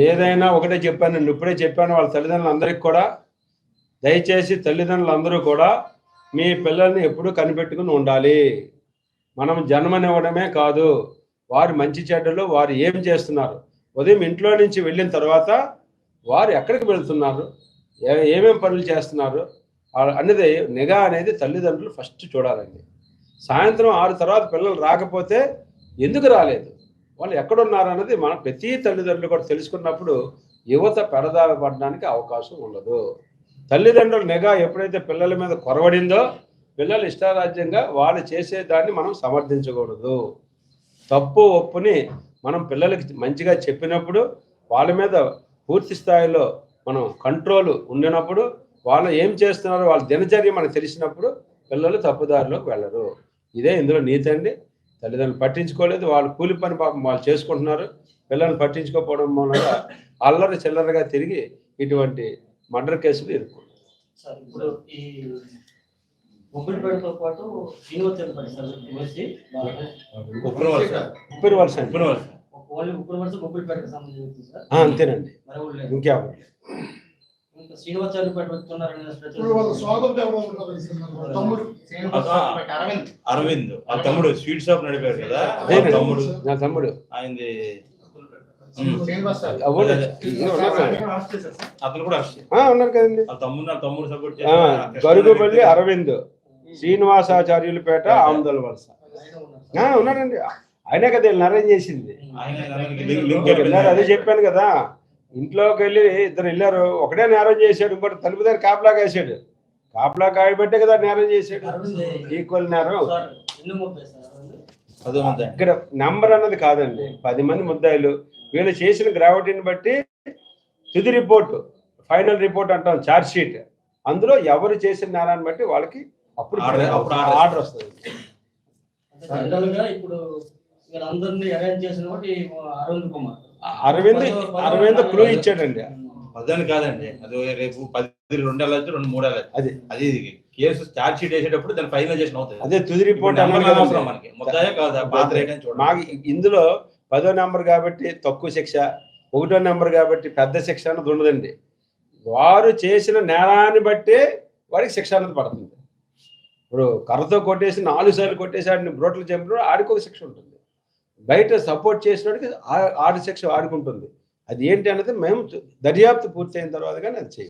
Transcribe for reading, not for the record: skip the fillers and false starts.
ఏదైనా ఒకటే చెప్పాను, నేను ఇప్పుడే చెప్పాను వాళ్ళ తల్లిదండ్రులందరికీ కూడా, దయచేసి తల్లిదండ్రులందరూ కూడా మీ పిల్లల్ని ఎప్పుడూ కనిపెట్టుకుని ఉండాలి. మనం జన్మనివ్వడమే కాదు, వారు మంచి చెడ్డలు వారు ఏం చేస్తున్నారు, ఉదయం ఇంట్లో నుంచి వెళ్ళిన తర్వాత వారు ఎక్కడికి వెళ్తున్నారు, ఏమేం పనులు చేస్తున్నారు అనేది నిఘా అనేది తల్లిదండ్రులు ఫస్ట్ చూడాలండి. సాయంత్రం 6 తర్వాత పిల్లలు రాకపోతే ఎందుకు రాలేదు, వాళ్ళు ఎక్కడున్నారు అన్నది మన ప్రతి తల్లిదండ్రులు కూడా తెలుసుకున్నప్పుడు యువత పెడదారి పడడానికి అవకాశం ఉండదు. తల్లిదండ్రుల నిఘా ఎప్పుడైతే పిల్లల మీద కొరవడిందో పిల్లలు ఇష్టారాజ్యంగా వాళ్ళు చేసేదాన్ని మనం సమర్థించకూడదు. తప్పు ఒప్పుని మనం పిల్లలకి మంచిగా చెప్పినప్పుడు వాళ్ళ మీద పూర్తి స్థాయిలో మనం కంట్రోల్ ఉండినప్పుడు వాళ్ళు ఏం చేస్తున్నారో వాళ్ళ దినచర్య మనకు తెలిసినప్పుడు పిల్లలు తప్పుదారిలోకి వెళ్ళరు. ఇదే ఇందులో నీతి అండి. తల్లిదండ్రులు పట్టించుకోలేదు, వాళ్ళు కూలి పని పాపం వాళ్ళు చేసుకుంటున్నారు, పిల్లల్ని పట్టించుకోకపోవడం మూలంగా అల్లరి చిల్లరగా తిరిగి ఇటువంటి మర్డర్ కేసులు ఇరుక్కుంటారు. ఇప్పుడు ఈ ఉప్పిరిపేటతో పాటు అంతేనండి, ఇంకెవరు అరవింద్ తమ్ముడు స్వీట్ షాప్ నడిపారు కదా, తమ్ముడు నా తమ్ముడు ఆయనది అతను కూడా ఉన్నారు కదండి. తమ్ముడు సపోర్ట్ గరుగుబల్లి అరవింద్, శ్రీనివాసాచార్యులపేట ఆందోళన వలస ఉన్నారండి. ఆయనే కదా వీళ్ళని అరేంజ్ చేసింది. అదే చెప్పాను కదా, ఇంట్లోకి వెళ్ళి ఇద్దరు వెళ్ళారు, ఒకటే నేరం చేశాడు, ఇంకోటి తలుపు దగ్గర కాపలాగా వేసాడు, కాపలా కాయబట్టే కదా నేరం చేశాడు, ఈక్వల్ నేరం. ఇక్కడ నంబర్ అన్నది కాదండి, 10 మంది ముద్దాయిలు, వీళ్ళు చేసిన గ్రావిటీని బట్టి తుది రిపోర్టు, ఫైనల్ రిపోర్ట్ అంటాం, ఛార్జ్ షీట్, అందులో ఎవరు చేసిన నేరాన్ని బట్టి వాళ్ళకి అప్పుడు ఆర్డర్ వస్తుంది. అరవింద్ క్లూ ఇచ్చాడండి. పదని కాదండి, అది రేపు 10 2 వెళ్ళచ్చు, 2 3 వెళ్ళచ్చు. అది కేసు ఛార్జ్ షీట్ వేసేటప్పుడు దాని ఫైనలైజేషన్ అవుతుంది. అదే తుది రిపోర్ట్ మనకి ముద్దాయే కాదు. మాకు ఇందులో 10వ నెంబర్ కాబట్టి తక్కువ శిక్ష, 1వ నెంబర్ కాబట్టి పెద్ద శిక్ష అన్నది ఉండదండి. వారు చేసిన నేరాన్ని బట్టి వారికి శిక్ష అన్నది పడుతుంది. ఇప్పుడు కర్రతో కొట్టేసి 4 సార్లు కొట్టేసి ఆడిని బ్రోట్లు చంపినప్పుడు ఆడికి ఒక శిక్ష ఉంటుంది, బయట సపోర్ట్ చేసినోడికి 6 శిక్ష ఆడుకుంటుంది. అది ఏంటి అన్నది మేము దర్యాప్తు పూర్తయిన తర్వాత కానీ అది చేయాలి.